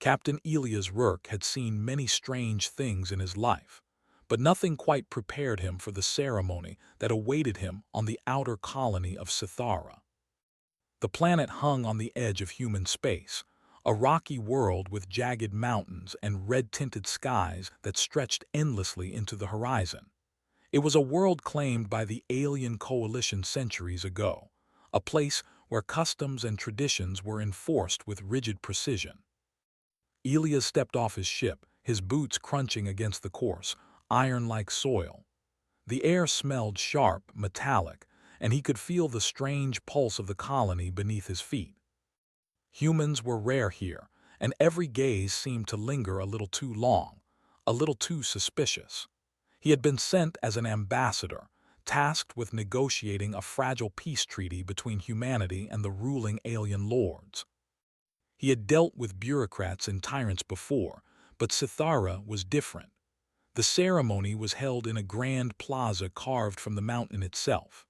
Captain Elias Rourke had seen many strange things in his life, but nothing quite prepared him for the ceremony that awaited him on the outer colony of Sithara. The planet hung on the edge of human space, a rocky world with jagged mountains and red-tinted skies that stretched endlessly into the horizon. It was a world claimed by the alien coalition centuries ago, a place where customs and traditions were enforced with rigid precision. Elias stepped off his ship, his boots crunching against the coarse, iron-like soil. The air smelled sharp, metallic, and he could feel the strange pulse of the colony beneath his feet. Humans were rare here, and every gaze seemed to linger a little too long, a little too suspicious. He had been sent as an ambassador, tasked with negotiating a fragile peace treaty between humanity and the ruling alien lords. He had dealt with bureaucrats and tyrants before, but Sithara was different. The ceremony was held in a grand plaza carved from the mountain itself.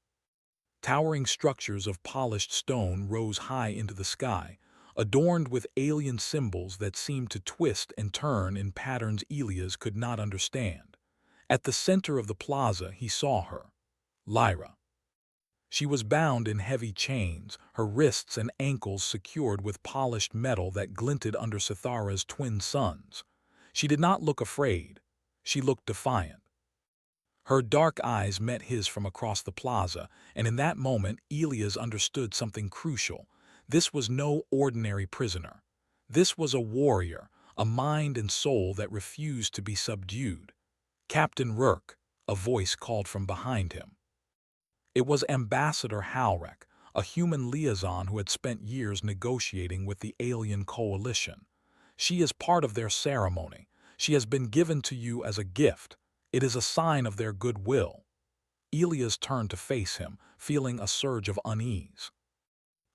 Towering structures of polished stone rose high into the sky, adorned with alien symbols that seemed to twist and turn in patterns Elias could not understand. At the center of the plaza he saw her, Lyra. She was bound in heavy chains, her wrists and ankles secured with polished metal that glinted under Sithara's twin suns. She did not look afraid. She looked defiant. Her dark eyes met his from across the plaza, and in that moment Elias understood something crucial. This was no ordinary prisoner. This was a warrior, a mind and soul that refused to be subdued. "Captain Rourke," a voice called from behind him. It was Ambassador Halrek, a human liaison who had spent years negotiating with the alien coalition. "She is part of their ceremony. She has been given to you as a gift. It is a sign of their goodwill." Elias turned to face him, feeling a surge of unease.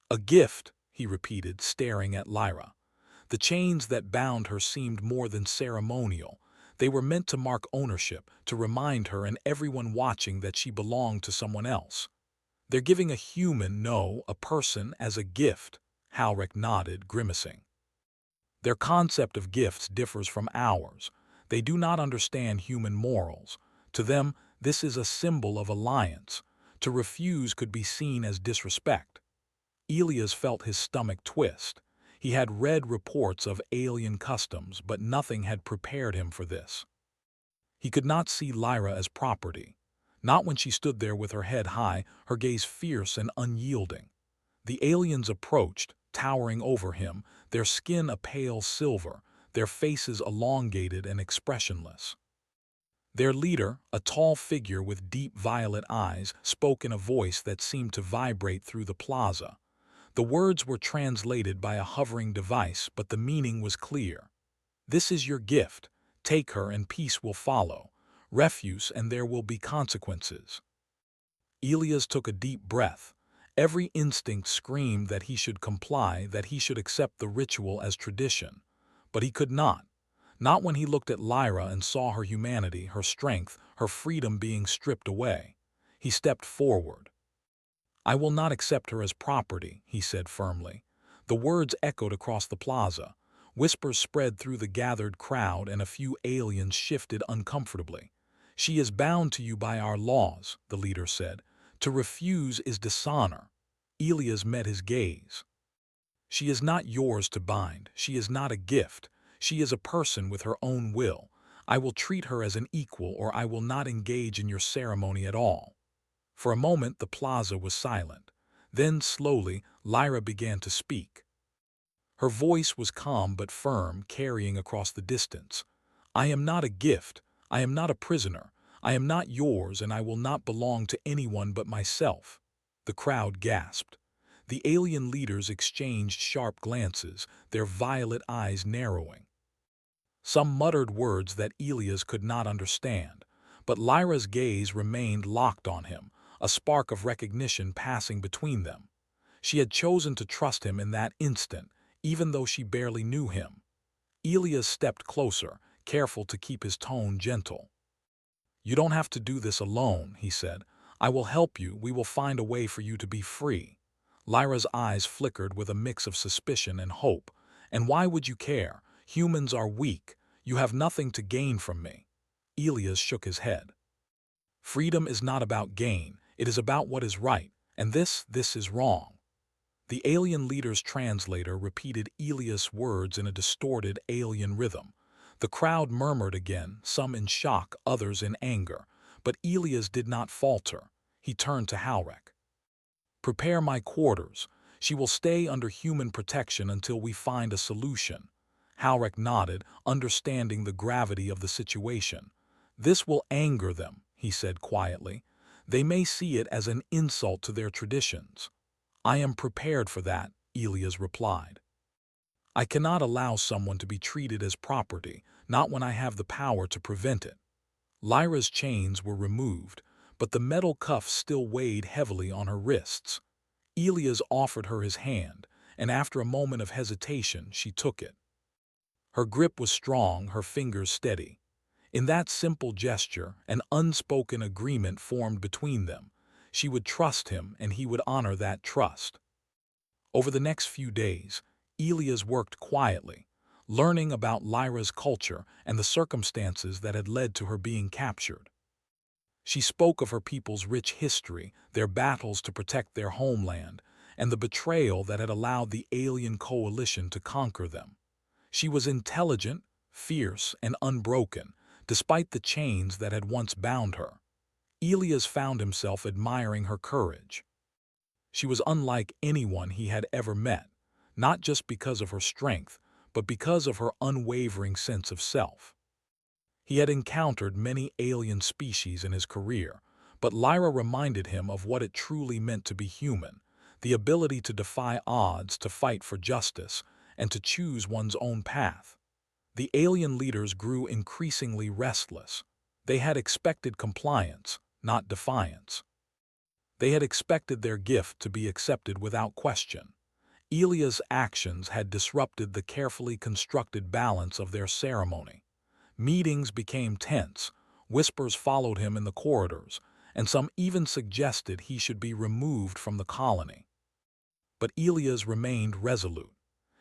"A gift," he repeated, staring at Lyra. The chains that bound her seemed more than ceremonial. They were meant to mark ownership, to remind her and everyone watching that she belonged to someone else. "They're giving a human, no, a person, as a gift," Halrek nodded, grimacing. "Their concept of gifts differs from ours. They do not understand human morals. To them, this is a symbol of alliance. To refuse could be seen as disrespect." Elias felt his stomach twist. He had read reports of alien customs, but nothing had prepared him for this. He could not see Lyra as property. Not when she stood there with her head high, her gaze fierce and unyielding. The aliens approached, towering over him, their skin a pale silver, their faces elongated and expressionless. Their leader, a tall figure with deep violet eyes, spoke in a voice that seemed to vibrate through the plaza. The words were translated by a hovering device, but the meaning was clear. "This is your gift. Take her and peace will follow. Refuse and there will be consequences." Elias took a deep breath. Every instinct screamed that he should comply, that he should accept the ritual as tradition. But he could not. Not when he looked at Lyra and saw her humanity, her strength, her freedom being stripped away. He stepped forward. "I will not accept her as property," he said firmly. The words echoed across the plaza. Whispers spread through the gathered crowd and a few aliens shifted uncomfortably. "She is bound to you by our laws," the leader said. "To refuse is dishonor." Elias met his gaze. "She is not yours to bind. She is not a gift. She is a person with her own will. I will treat her as an equal or I will not engage in your ceremony at all." For a moment the plaza was silent. Then, slowly, Lyra began to speak. Her voice was calm but firm, carrying across the distance. "I am not a gift. I am not a prisoner. I am not yours, and I will not belong to anyone but myself." The crowd gasped. The alien leaders exchanged sharp glances, their violet eyes narrowing. Some muttered words that Elias could not understand, but Lyra's gaze remained locked on him, a spark of recognition passing between them. She had chosen to trust him in that instant, even though she barely knew him. Elias stepped closer, careful to keep his tone gentle. "You don't have to do this alone," he said. "I will help you. We will find a way for you to be free." Lyra's eyes flickered with a mix of suspicion and hope. "And why would you care? Humans are weak. You have nothing to gain from me. Elias shook his head. Freedom is not about gain. It is about what is right, and this is wrong. The alien leader's translator repeated Elias' words in a distorted alien rhythm. The crowd murmured again, some in shock, others in anger. But Elias did not falter. He turned to Halrek. Prepare my quarters. She will stay under human protection until we find a solution. Halrek nodded, understanding the gravity of the situation. This will anger them, he said quietly. They may see it as an insult to their traditions. I am prepared for that, Elias replied. I cannot allow someone to be treated as property, not when I have the power to prevent it. Lyra's chains were removed, but the metal cuffs still weighed heavily on her wrists. Elias offered her his hand, and after a moment of hesitation, she took it. Her grip was strong, her fingers steady. In that simple gesture, an unspoken agreement formed between them. She would trust him, and he would honor that trust. Over the next few days, Elias worked quietly, learning about Lyra's culture and the circumstances that had led to her being captured. She spoke of her people's rich history, their battles to protect their homeland, and the betrayal that had allowed the alien coalition to conquer them. She was intelligent, fierce, and unbroken, despite the chains that had once bound her. Elias found himself admiring her courage. She was unlike anyone he had ever met, not just because of her strength, but because of her unwavering sense of self. He had encountered many alien species in his career, but Lyra reminded him of what it truly meant to be human, the ability to defy odds, to fight for justice, and to choose one's own path. The alien leaders grew increasingly restless. They had expected compliance, not defiance. They had expected their gift to be accepted without question. Elias' actions had disrupted the carefully constructed balance of their ceremony. Meetings became tense, whispers followed him in the corridors, and some even suggested he should be removed from the colony. But Elias remained resolute.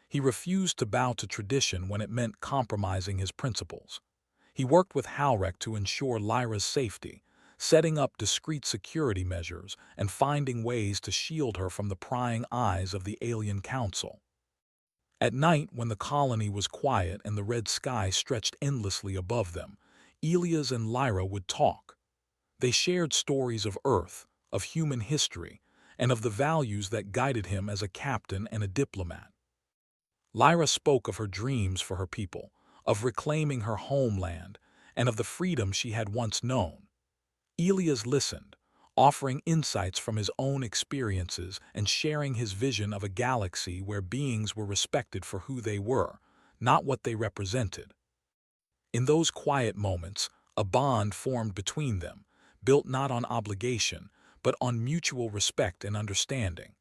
He refused to bow to tradition when it meant compromising his principles. He worked with Halrek to ensure Lyra's safety, setting up discreet security measures and finding ways to shield her from the prying eyes of the alien council. At night, when the colony was quiet and the red sky stretched endlessly above them, Elias and Lyra would talk. They shared stories of Earth, of human history, and of the values that guided him as a captain and a diplomat. Lyra spoke of her dreams for her people, of reclaiming her homeland, and of the freedom she had once known. Elias listened, offering insights from his own experiences and sharing his vision of a galaxy where beings were respected for who they were, not what they represented. In those quiet moments, a bond formed between them, built not on obligation, but on mutual respect and understanding.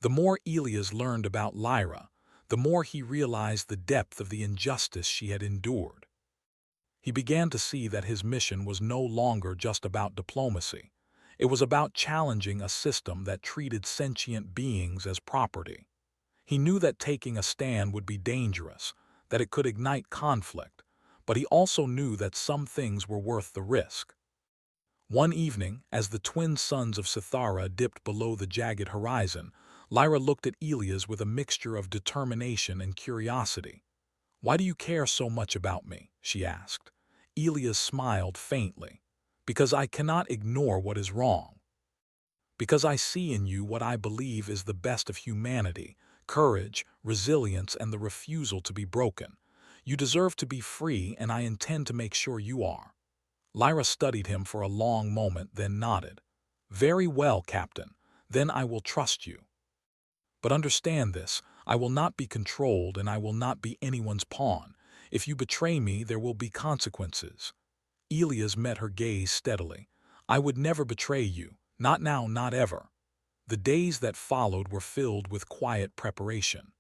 The more Elias learned about Lyra, the more he realized the depth of the injustice she had endured. He began to see that his mission was no longer just about diplomacy. It was about challenging a system that treated sentient beings as property. He knew that taking a stand would be dangerous, that it could ignite conflict, but he also knew that some things were worth the risk. One evening, as the twin suns of Sithara dipped below the jagged horizon, Lyra looked at Elias with a mixture of determination and curiosity. "Why do you care so much about me?" she asked. Elias smiled faintly. "Because I cannot ignore what is wrong. Because I see in you what I believe is the best of humanity, courage, resilience, and the refusal to be broken. You deserve to be free, and I intend to make sure you are." Lyra studied him for a long moment, then nodded. "Very well, Captain. Then I will trust you. But understand this, I will not be controlled and I will not be anyone's pawn. If you betray me, there will be consequences." Elias met her gaze steadily. "I would never betray you. Not now, not ever." The days that followed were filled with quiet preparation.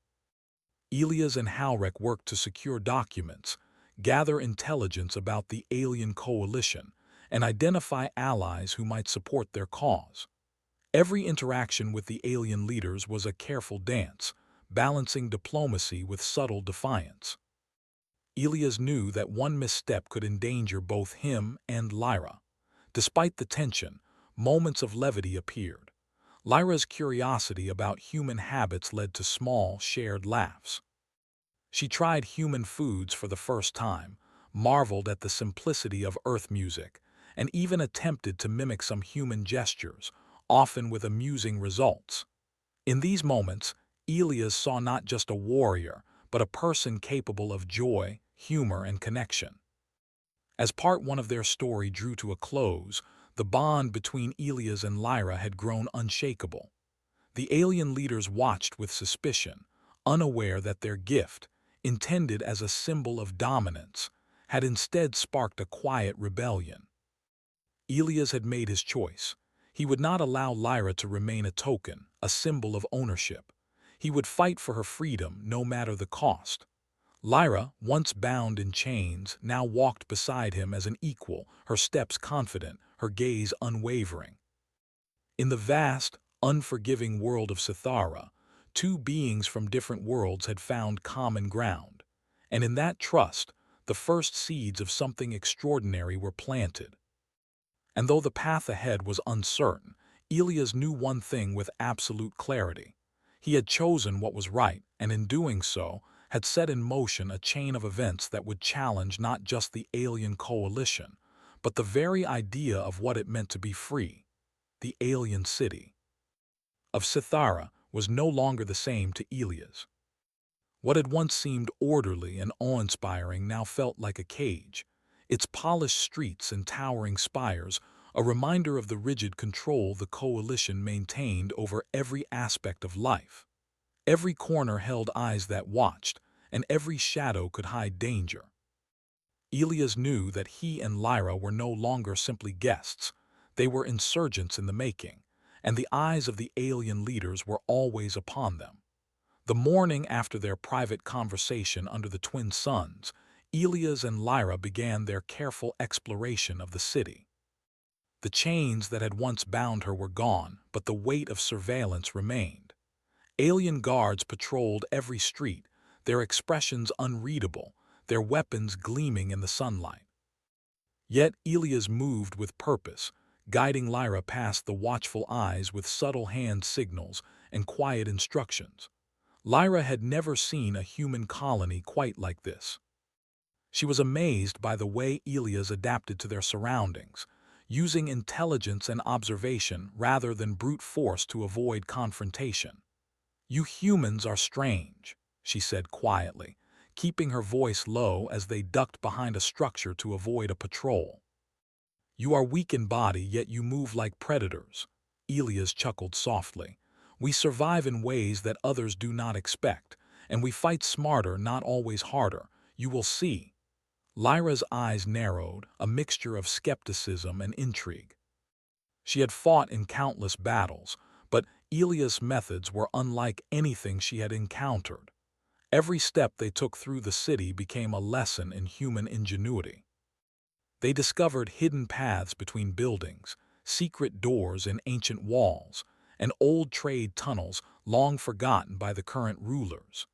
Elias and Halrek worked to secure documents, gather intelligence about the alien coalition, and identify allies who might support their cause. Every interaction with the alien leaders was a careful dance, balancing diplomacy with subtle defiance. Elias knew that one misstep could endanger both him and Lyra. Despite the tension, moments of levity appeared. Lyra's curiosity about human habits led to small, shared laughs. She tried human foods for the first time, marveled at the simplicity of earth music, and even attempted to mimic some human gestures, often with amusing results. In these moments, Elias saw not just a warrior, but a person capable of joy, humor, and connection. As part one of their story drew to a close, the bond between Elias and Lyra had grown unshakable. The alien leaders watched with suspicion, unaware that their gift, intended as a symbol of dominance, had instead sparked a quiet rebellion. Elias had made his choice. He would not allow Lyra to remain a token, a symbol of ownership. He would fight for her freedom, no matter the cost. Lyra, once bound in chains, now walked beside him as an equal, her steps confident, her gaze unwavering. In the vast, unforgiving world of Sithara, two beings from different worlds had found common ground, and in that trust, the first seeds of something extraordinary were planted. And though the path ahead was uncertain, Elias knew one thing with absolute clarity. He had chosen what was right, and in doing so, had set in motion a chain of events that would challenge not just the alien coalition, but the very idea of what it meant to be free. The alien city of Sithara was no longer the same to Elias. What had once seemed orderly and awe-inspiring now felt like a cage, its polished streets and towering spires a reminder of the rigid control the coalition maintained over every aspect of life. Every corner held eyes that watched, and every shadow could hide danger. Elias knew that he and Lyra were no longer simply guests. They were insurgents in the making, and the eyes of the alien leaders were always upon them. The morning after their private conversation under the twin suns, Elias and Lyra began their careful exploration of the city. The chains that had once bound her were gone, but the weight of surveillance remained. Alien guards patrolled every street, their expressions unreadable, their weapons gleaming in the sunlight. Yet Elias moved with purpose, guiding Lyra past the watchful eyes with subtle hand signals and quiet instructions. Lyra had never seen a human colony quite like this. She was amazed by the way Elias adapted to their surroundings, using intelligence and observation rather than brute force to avoid confrontation. "You humans are strange," she said quietly, keeping her voice low as they ducked behind a structure to avoid a patrol. "You are weak in body, yet you move like predators." Elias chuckled softly. "We survive in ways that others do not expect, and we fight smarter, not always harder. You will see." Lyra's eyes narrowed, a mixture of skepticism and intrigue. She had fought in countless battles, but Elias' methods were unlike anything she had encountered. Every step they took through the city became a lesson in human ingenuity. They discovered hidden paths between buildings, secret doors in ancient walls, and old trade tunnels long forgotten by the current rulers.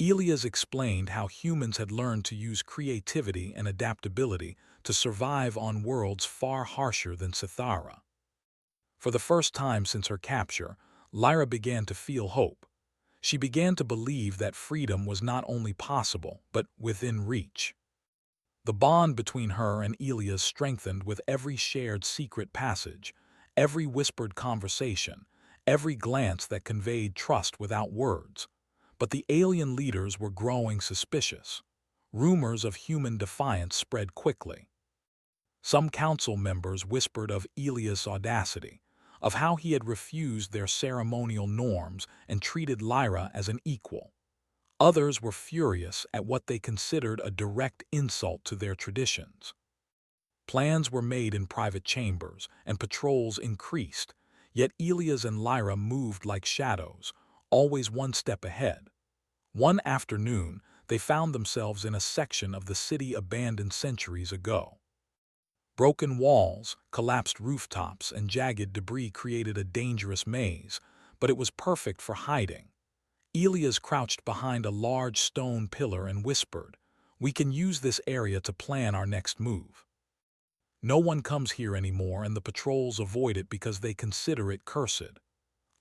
Elias explained how humans had learned to use creativity and adaptability to survive on worlds far harsher than Sithara. For the first time since her capture, Lyra began to feel hope. She began to believe that freedom was not only possible, but within reach. The bond between her and Elias strengthened with every shared secret passage, every whispered conversation, every glance that conveyed trust without words. But the alien leaders were growing suspicious. Rumors of human defiance spread quickly. Some council members whispered of Elias' audacity, of how he had refused their ceremonial norms and treated Lyra as an equal. Others were furious at what they considered a direct insult to their traditions. Plans were made in private chambers, and patrols increased, yet Elias and Lyra moved like shadows, always one step ahead. One afternoon, they found themselves in a section of the city abandoned centuries ago. Broken walls, collapsed rooftops, and jagged debris created a dangerous maze, but it was perfect for hiding. Elias crouched behind a large stone pillar and whispered, We can use this area to plan our next move. No one comes here anymore, and the patrols avoid it because they consider it cursed.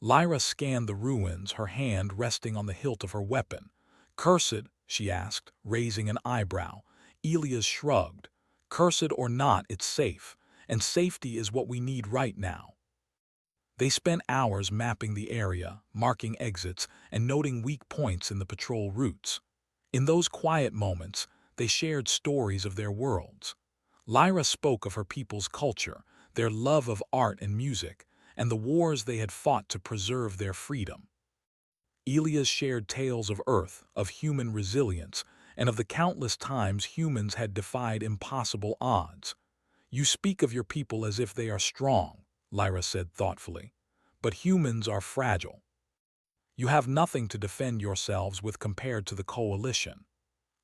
Lyra scanned the ruins, her hand resting on the hilt of her weapon. Cursed? She asked, raising an eyebrow. Elias shrugged. Cursed or not, it's safe, and safety is what we need right now. They spent hours mapping the area, marking exits, and noting weak points in the patrol routes. In those quiet moments, they shared stories of their worlds. Lyra spoke of her people's culture, their love of art and music, and the wars they had fought to preserve their freedom. Elias shared tales of Earth, of human resilience, and of the countless times humans had defied impossible odds. You speak of your people as if they are strong, Lyra said thoughtfully, but humans are fragile. You have nothing to defend yourselves with compared to the coalition.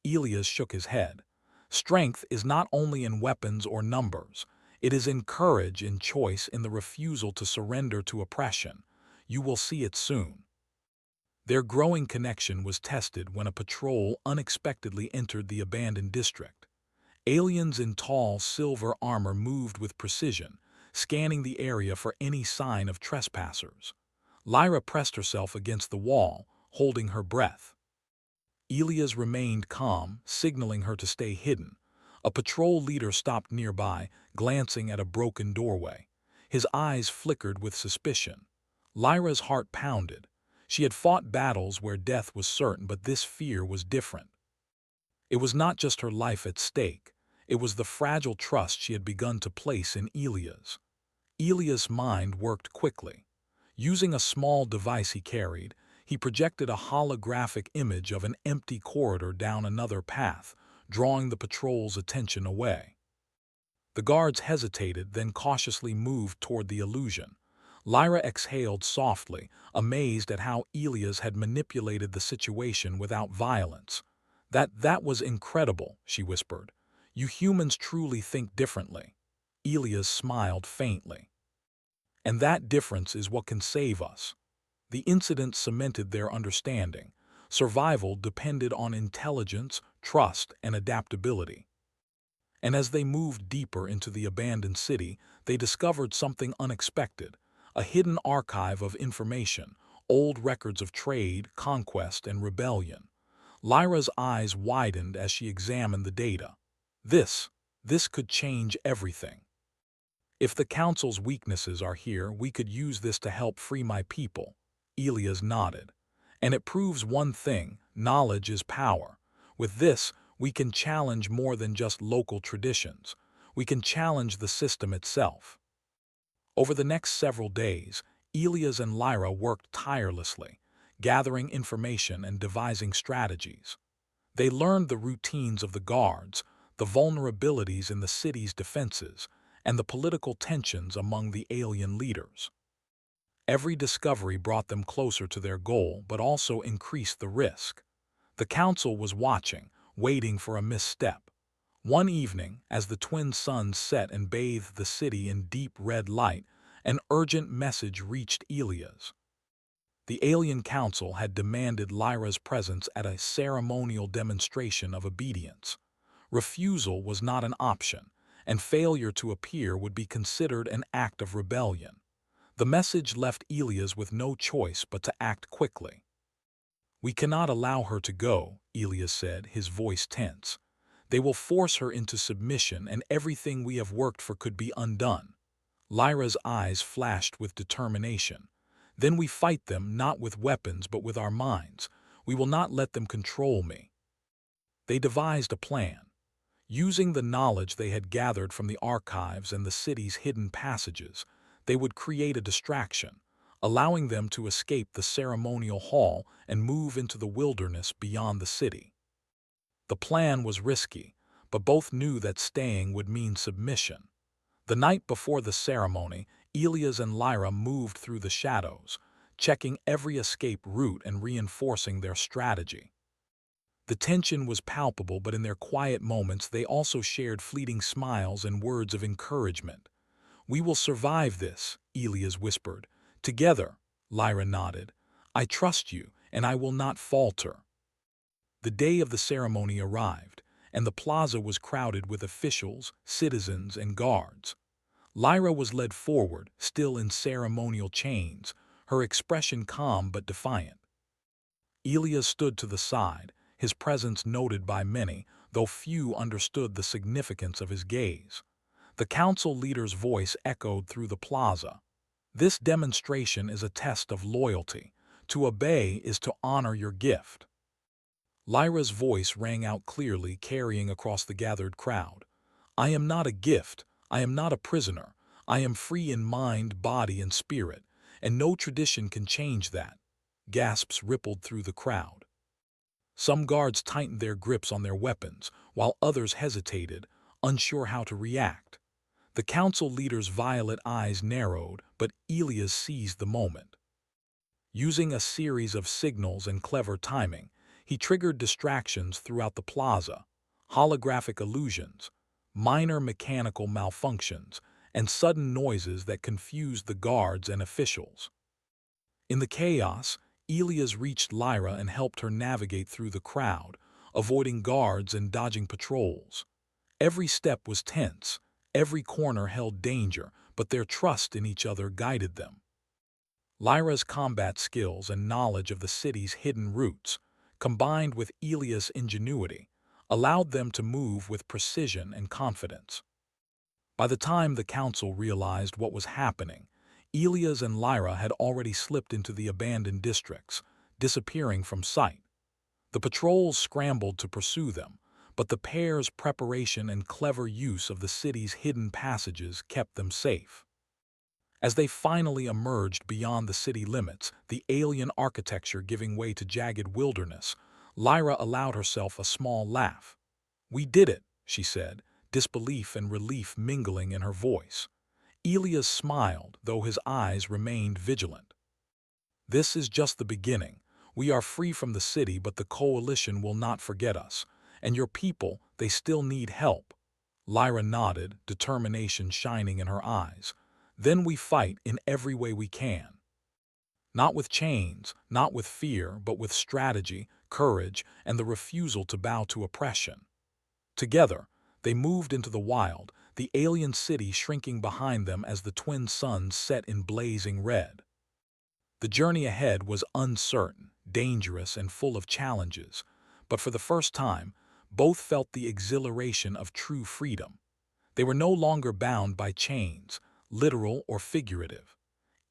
Elias shook his head. Strength is not only in weapons or numbers. It is in courage, in choice, in the refusal to surrender to oppression. You will see it soon. Their growing connection was tested when a patrol unexpectedly entered the abandoned district. Aliens in tall silver armor moved with precision, scanning the area for any sign of trespassers. Lyra pressed herself against the wall, holding her breath. Elias remained calm, signaling her to stay hidden. A patrol leader stopped nearby, glancing at a broken doorway. His eyes flickered with suspicion. Lyra's heart pounded. She had fought battles where death was certain, but this fear was different. It was not just her life at stake. It was the fragile trust she had begun to place in Elias. Elias' mind worked quickly. Using a small device he carried, he projected a holographic image of an empty corridor down another path, drawing the patrol's attention away. The guards hesitated, then cautiously moved toward the illusion. Lyra exhaled softly, amazed at how Elias had manipulated the situation without violence. That was incredible, she whispered. You humans truly think differently. Elias smiled faintly. And that difference is what can save us. The incident cemented their understanding. Survival depended on intelligence, trust, and adaptability. And as they moved deeper into the abandoned city, they discovered something unexpected. A hidden archive of information, old records of trade, conquest, and rebellion. Lyra's eyes widened as she examined the data. This could change everything. If the Council's weaknesses are here, we could use this to help free my people. Elias nodded. And it proves one thing: knowledge is power. With this, we can challenge more than just local traditions. We can challenge the system itself. Over the next several days, Elias and Lyra worked tirelessly, gathering information and devising strategies. They learned the routines of the guards, the vulnerabilities in the city's defenses, and the political tensions among the alien leaders. Every discovery brought them closer to their goal, but also increased the risk. The council was watching, waiting for a misstep. One evening, as the twin suns set and bathed the city in deep red light, an urgent message reached Elias. The alien council had demanded Lyra's presence at a ceremonial demonstration of obedience. Refusal was not an option, and failure to appear would be considered an act of rebellion. The message left Elias with no choice but to act quickly. We cannot allow her to go, Elias said, his voice tense. They will force her into submission, and everything we have worked for could be undone. Lyra's eyes flashed with determination. Then we fight them, not with weapons but with our minds. We will not let them control me. They devised a plan. Using the knowledge they had gathered from the archives and the city's hidden passages, they would create a distraction, allowing them to escape the ceremonial hall and move into the wilderness beyond the city. The plan was risky, but both knew that staying would mean submission. The night before the ceremony, Elias and Lyra moved through the shadows, checking every escape route and reinforcing their strategy. The tension was palpable, but in their quiet moments they also shared fleeting smiles and words of encouragement. We will survive this, Elias whispered. Together, Lyra nodded. I trust you, and I will not falter. The day of the ceremony arrived, and the plaza was crowded with officials, citizens, and guards. Lyra was led forward, still in ceremonial chains, her expression calm but defiant. Elias stood to the side, his presence noted by many, though few understood the significance of his gaze. The council leader's voice echoed through the plaza. This demonstration is a test of loyalty. To obey is to honor your gift. Lyra's voice rang out clearly, carrying across the gathered crowd. I am not a gift. I am not a prisoner. I am free in mind, body, and spirit, and no tradition can change that. Gasps rippled through the crowd. Some guards tightened their grips on their weapons, while others hesitated, unsure how to react. The council leader's violet eyes narrowed, but Elias seized the moment. Using a series of signals and clever timing, he triggered distractions throughout the plaza, holographic illusions, minor mechanical malfunctions, and sudden noises that confused the guards and officials. In the chaos, Elias reached Lyra and helped her navigate through the crowd, avoiding guards and dodging patrols. Every step was tense, every corner held danger, but their trust in each other guided them. Lyra's combat skills and knowledge of the city's hidden routes, combined with Elias' ingenuity, allowed them to move with precision and confidence. By the time the council realized what was happening, Elias and Lyra had already slipped into the abandoned districts, disappearing from sight. The patrols scrambled to pursue them, but the pair's preparation and clever use of the city's hidden passages kept them safe. As they finally emerged beyond the city limits, the alien architecture giving way to jagged wilderness, Lyra allowed herself a small laugh. We did it, she said, disbelief and relief mingling in her voice. Elias smiled, though his eyes remained vigilant. This is just the beginning. We are free from the city, but the coalition will not forget us. And your people, they still need help. Lyra nodded, determination shining in her eyes. Then we fight in every way we can. Not with chains, not with fear, but with strategy, courage, and the refusal to bow to oppression. Together, they moved into the wild, the alien city shrinking behind them as the twin suns set in blazing red. The journey ahead was uncertain, dangerous, and full of challenges, but for the first time, both felt the exhilaration of true freedom. They were no longer bound by chains, literal or figurative.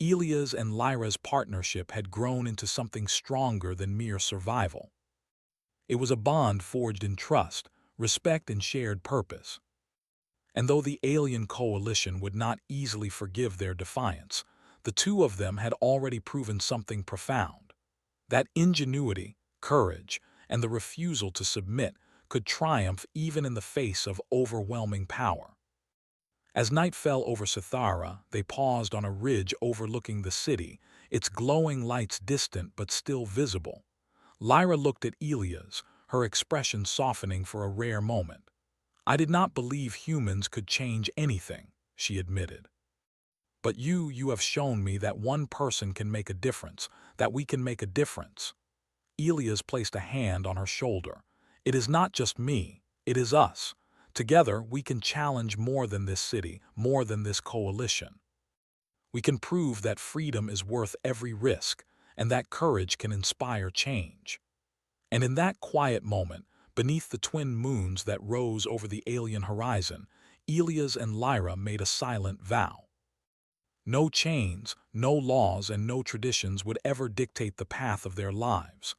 Elias and Lyra's partnership had grown into something stronger than mere survival. It was a bond forged in trust, respect, and shared purpose. And though the alien coalition would not easily forgive their defiance, the two of them had already proven something profound. That ingenuity, courage, and the refusal to submit could triumph even in the face of overwhelming power. As night fell over Sithara, they paused on a ridge overlooking the city, its glowing lights distant but still visible. Lyra looked at Elias, her expression softening for a rare moment. I did not believe humans could change anything, she admitted. But you have shown me that one person can make a difference, that we can make a difference. Elias placed a hand on her shoulder. It is not just me, it is us. Together, we can challenge more than this city, more than this coalition. We can prove that freedom is worth every risk, and that courage can inspire change. And in that quiet moment, beneath the twin moons that rose over the alien horizon, Elias and Lyra made a silent vow. No chains, no laws, and no traditions would ever dictate the path of their lives.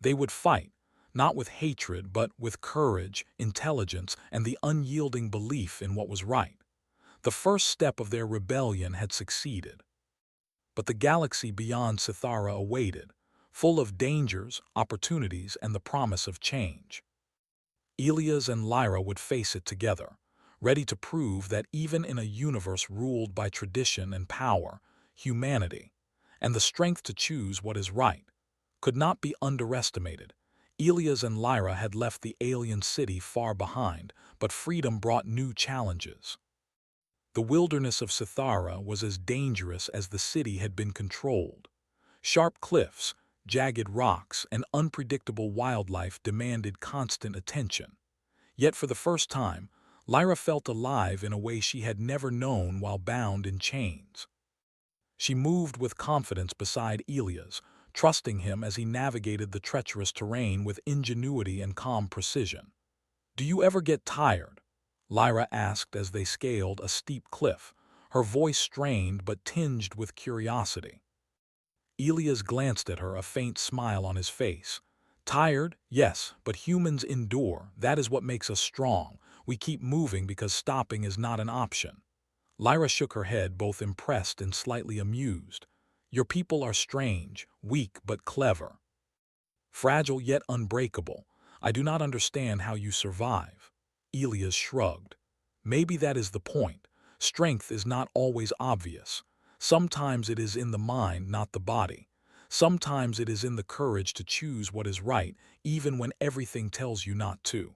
They would fight, not with hatred, but with courage, intelligence, and the unyielding belief in what was right. The first step of their rebellion had succeeded. But the galaxy beyond Sithara awaited, full of dangers, opportunities, and the promise of change. Elias and Lyra would face it together, ready to prove that even in a universe ruled by tradition and power, humanity, and the strength to choose what is right, could not be underestimated. Elias and Lyra had left the alien city far behind, but freedom brought new challenges. The wilderness of Sithara was as dangerous as the city had been controlled. Sharp cliffs, jagged rocks, and unpredictable wildlife demanded constant attention. Yet for the first time, Lyra felt alive in a way she had never known while bound in chains. She moved with confidence beside Elias, trusting him as he navigated the treacherous terrain with ingenuity and calm precision. "Do you ever get tired?" Lyra asked as they scaled a steep cliff, her voice strained but tinged with curiosity. Elias glanced at her, a faint smile on his face. "Tired? Yes, but humans endure. That is what makes us strong. We keep moving because stopping is not an option." Lyra shook her head, both impressed and slightly amused. "Your people are strange, weak but clever. Fragile yet unbreakable. I do not understand how you survive." Elias shrugged. "Maybe that is the point. Strength is not always obvious. Sometimes it is in the mind, not the body. Sometimes it is in the courage to choose what is right, even when everything tells you not to."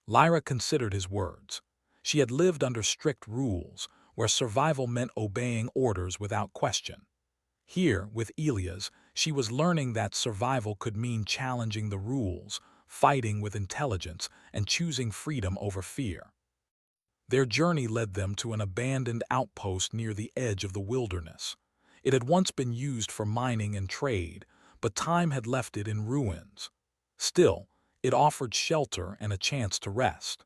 Lyra considered his words. She had lived under strict rules, where survival meant obeying orders without question. Here, with Elias, she was learning that survival could mean challenging the rules, fighting with intelligence, and choosing freedom over fear. Their journey led them to an abandoned outpost near the edge of the wilderness. It had once been used for mining and trade, but time had left it in ruins. Still, it offered shelter and a chance to rest.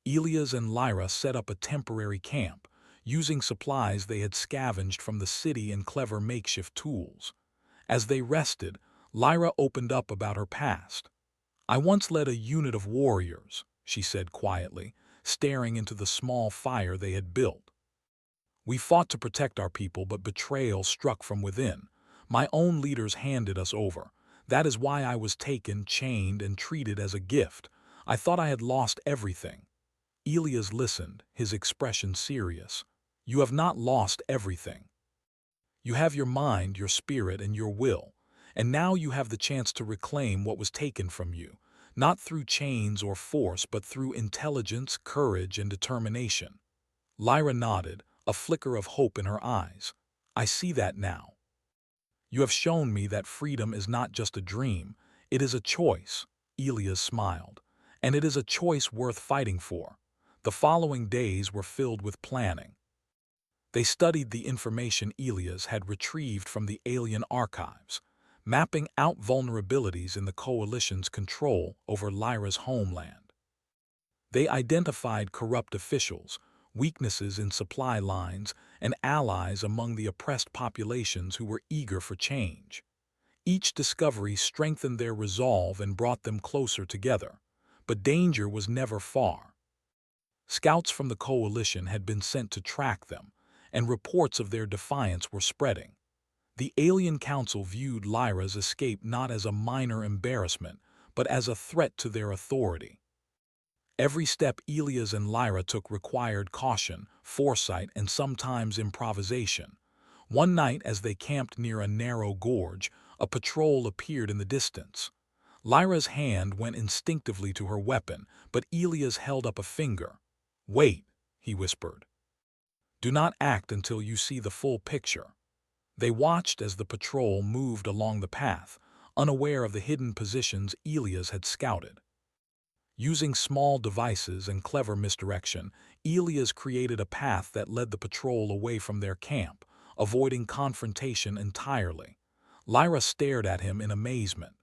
Elias and Lyra set up a temporary camp, using supplies they had scavenged from the city and clever makeshift tools. As they rested, Lyra opened up about her past. "I once led a unit of warriors," she said quietly, staring into the small fire they had built. "We fought to protect our people, but betrayal struck from within. My own leaders handed us over. That is why I was taken, chained, and treated as a gift. I thought I had lost everything." Elias listened, his expression serious. "You have not lost everything. You have your mind, your spirit, and your will. And now you have the chance to reclaim what was taken from you, not through chains or force, but through intelligence, courage, and determination." Lyra nodded, a flicker of hope in her eyes. "I see that now. You have shown me that freedom is not just a dream, it is a choice." Elias smiled. "And it is a choice worth fighting for." The following days were filled with planning. They studied the information Elias had retrieved from the alien archives, mapping out vulnerabilities in the Coalition's control over Lyra's homeland. They identified corrupt officials, weaknesses in supply lines, and allies among the oppressed populations who were eager for change. Each discovery strengthened their resolve and brought them closer together. But danger was never far. Scouts from the Coalition had been sent to track them, and reports of their defiance were spreading. The Alien Council viewed Lyra's escape not as a minor embarrassment, but as a threat to their authority. Every step Elias and Lyra took required caution, foresight, and sometimes improvisation. One night, as they camped near a narrow gorge, a patrol appeared in the distance. Lyra's hand went instinctively to her weapon, but Elias held up a finger. "Wait," he whispered. "Do not act until you see the full picture." They watched as the patrol moved along the path, unaware of the hidden positions Elias had scouted. Using small devices and clever misdirection, Elias created a path that led the patrol away from their camp, avoiding confrontation entirely. Lyra stared at him in amazement.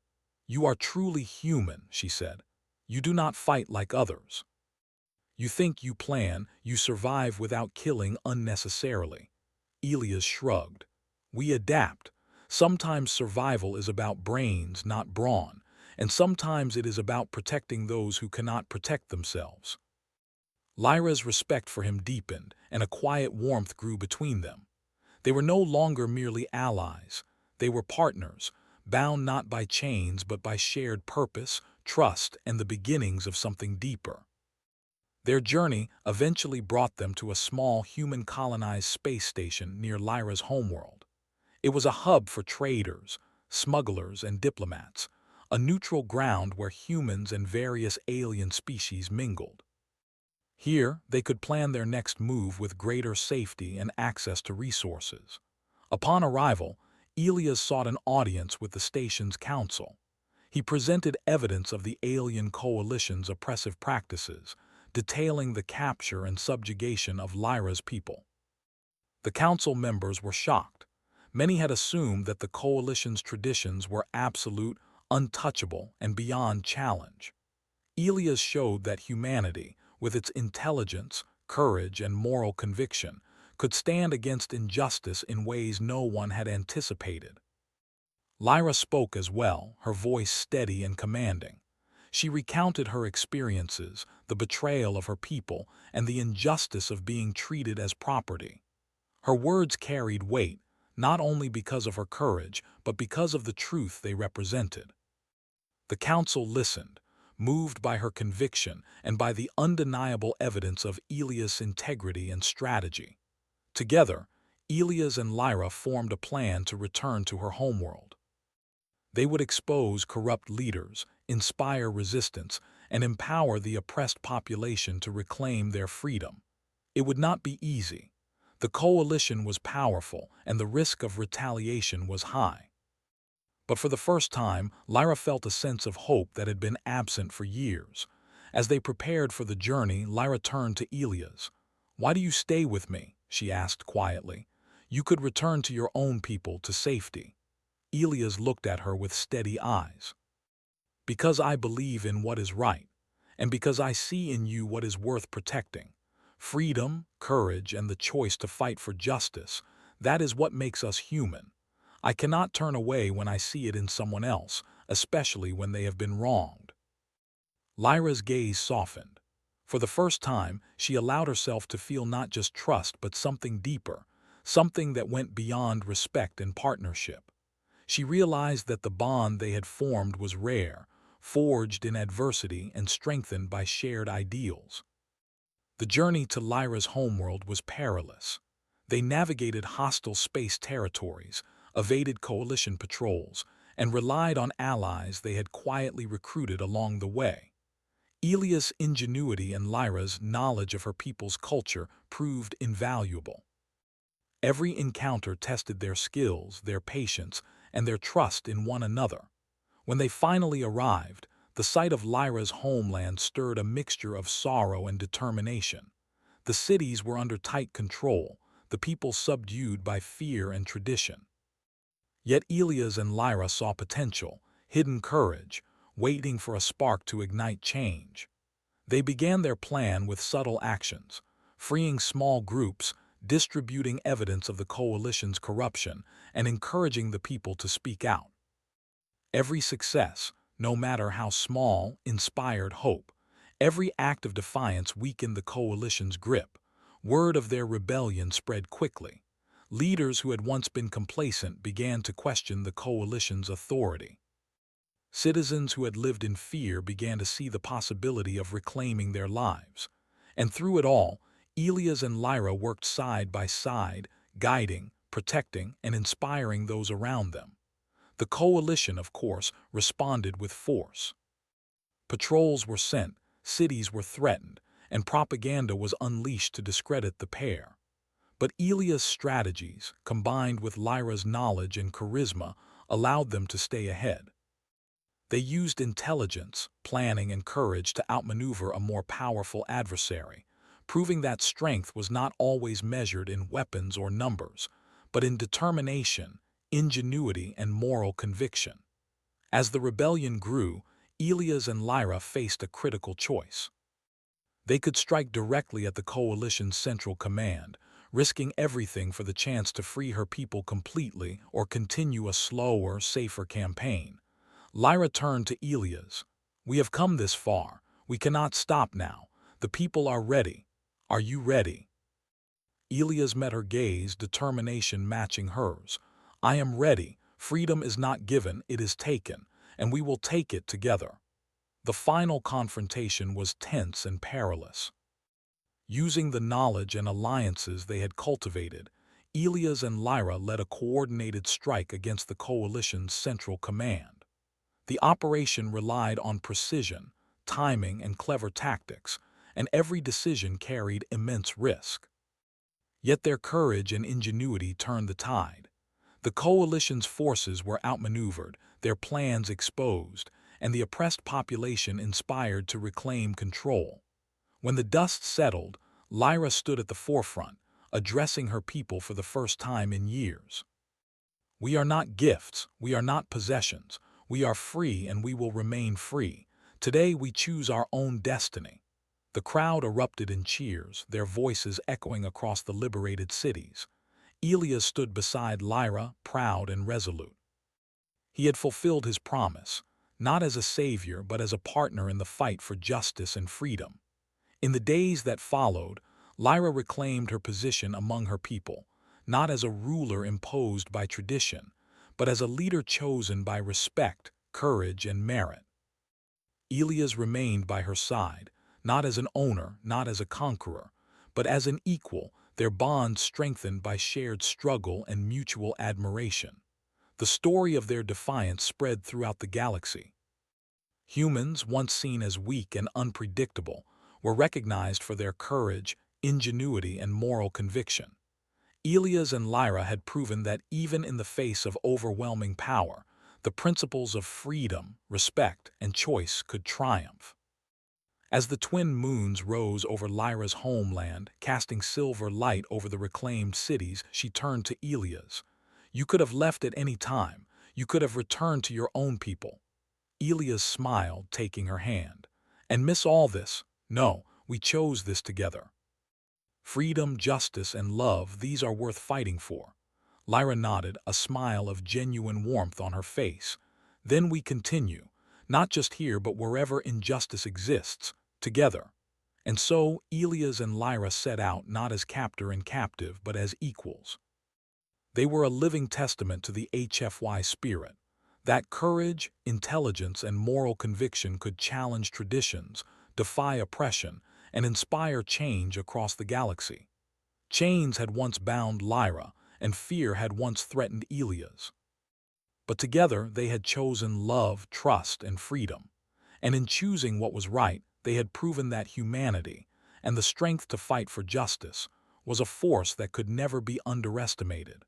"You are truly human," she said. "You do not fight like others. You think, you plan, you survive without killing unnecessarily." Elias shrugged. "We adapt. Sometimes survival is about brains, not brawn, and sometimes it is about protecting those who cannot protect themselves." Lyra's respect for him deepened, and a quiet warmth grew between them. They were no longer merely allies. They were partners, bound not by chains but by shared purpose, trust, and the beginnings of something deeper. Their journey eventually brought them to a small human-colonized space station near Lyra's homeworld. It was a hub for traders, smugglers, and diplomats, a neutral ground where humans and various alien species mingled. Here, they could plan their next move with greater safety and access to resources. Upon arrival, Elias sought an audience with the station's council. He presented evidence of the alien coalition's oppressive practices, detailing the capture and subjugation of Lyra's people. The council members were shocked. Many had assumed that the coalition's traditions were absolute, untouchable, and beyond challenge. Elias showed that humanity, with its intelligence, courage, and moral conviction, could stand against injustice in ways no one had anticipated. Lyra spoke as well, her voice steady and commanding. She recounted her experiences, the betrayal of her people, and the injustice of being treated as property. Her words carried weight, not only because of her courage, but because of the truth they represented. The council listened, moved by her conviction and by the undeniable evidence of Elias' integrity and strategy. Together, Elias and Lyra formed a plan to return to her homeworld. They would expose corrupt leaders, inspire resistance, and empower the oppressed population to reclaim their freedom. It would not be easy. The coalition was powerful, and the risk of retaliation was high. But for the first time, Lyra felt a sense of hope that had been absent for years. As they prepared for the journey, Lyra turned to Elias. "Why do you stay with me?" she asked quietly. "You could return to your own people to safety." Elias looked at her with steady eyes. "Because I believe in what is right, and because I see in you what is worth protecting. Freedom, courage, and the choice to fight for justice, that is what makes us human. I cannot turn away when I see it in someone else, especially when they have been wronged." Lyra's gaze softened. For the first time, she allowed herself to feel not just trust but something deeper, something that went beyond respect and partnership. She realized that the bond they had formed was rare, forged in adversity and strengthened by shared ideals. The journey to Lyra's homeworld was perilous. They navigated hostile space territories, evaded coalition patrols, and relied on allies they had quietly recruited along the way. Elias' ingenuity and Lyra's knowledge of her people's culture proved invaluable. Every encounter tested their skills, their patience, and their trust in one another. When they finally arrived, the sight of Lyra's homeland stirred a mixture of sorrow and determination. The cities were under tight control, the people subdued by fear and tradition. Yet Elias and Lyra saw potential, hidden courage, waiting for a spark to ignite change. They began their plan with subtle actions, freeing small groups, distributing evidence of the coalition's corruption, and encouraging the people to speak out. Every success, no matter how small, inspired hope. Every act of defiance weakened the coalition's grip. Word of their rebellion spread quickly. Leaders who had once been complacent began to question the coalition's authority. Citizens who had lived in fear began to see the possibility of reclaiming their lives. And through it all, Elias and Lyra worked side by side, guiding, protecting, and inspiring those around them. The coalition, of course, responded with force. Patrols were sent, cities were threatened, and propaganda was unleashed to discredit the pair. But Elias' strategies, combined with Lyra's knowledge and charisma, allowed them to stay ahead. They used intelligence, planning, and courage to outmaneuver a more powerful adversary, proving that strength was not always measured in weapons or numbers, but in determination, ingenuity, and moral conviction. As the rebellion grew, Elias and Lyra faced a critical choice. They could strike directly at the coalition's central command, risking everything for the chance to free her people completely or continue a slower, safer campaign. Lyra turned to Elias. "We have come this far. We cannot stop now. The people are ready. Are you ready?" Elias met her gaze, determination matching hers. "I am ready. Freedom is not given, it is taken, and we will take it together." The final confrontation was tense and perilous. Using the knowledge and alliances they had cultivated, Elias and Lyra led a coordinated strike against the coalition's central command. The operation relied on precision, timing, and clever tactics, and every decision carried immense risk. Yet their courage and ingenuity turned the tide. The coalition's forces were outmaneuvered, their plans exposed, and the oppressed population inspired to reclaim control. When the dust settled, Lyra stood at the forefront, addressing her people for the first time in years. "We are not gifts, we are not possessions, we are free and we will remain free. Today we choose our own destiny." The crowd erupted in cheers, their voices echoing across the liberated cities. Elias stood beside Lyra, proud and resolute. He had fulfilled his promise, not as a savior but as a partner in the fight for justice and freedom. In the days that followed, Lyra reclaimed her position among her people, not as a ruler imposed by tradition, but as a leader chosen by respect, courage, and merit. Elias remained by her side, not as an owner, not as a conqueror, but as an equal, their bond strengthened by shared struggle and mutual admiration. The story of their defiance spread throughout the galaxy. Humans, once seen as weak and unpredictable, were recognized for their courage, ingenuity, and moral conviction. Elias and Lyra had proven that even in the face of overwhelming power, the principles of freedom, respect, and choice could triumph. As the twin moons rose over Lyra's homeland, casting silver light over the reclaimed cities, she turned to Elias. "You could have left at any time. You could have returned to your own people." Elias smiled, taking her hand. "And miss all this? No, we chose this together. Freedom, justice, and love, these are worth fighting for." Lyra nodded, a smile of genuine warmth on her face. "Then we continue, not just here but wherever injustice exists, together." And so Elias and Lyra set out not as captor and captive but as equals. They were a living testament to the HFY spirit, that courage, intelligence, and moral conviction could challenge traditions, defy oppression, and inspire change across the galaxy. Chains had once bound Lyra, and fear had once threatened Elias. But together they had chosen love, trust, and freedom. And in choosing what was right, they had proven that humanity, and the strength to fight for justice, was a force that could never be underestimated.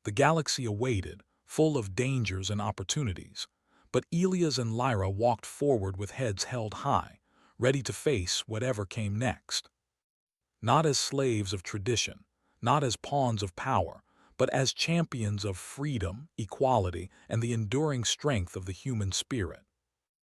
The galaxy awaited, full of dangers and opportunities, but Elias and Lyra walked forward with heads held high, ready to face whatever came next. Not as slaves of tradition, not as pawns of power, but as champions of freedom, equality, and the enduring strength of the human spirit.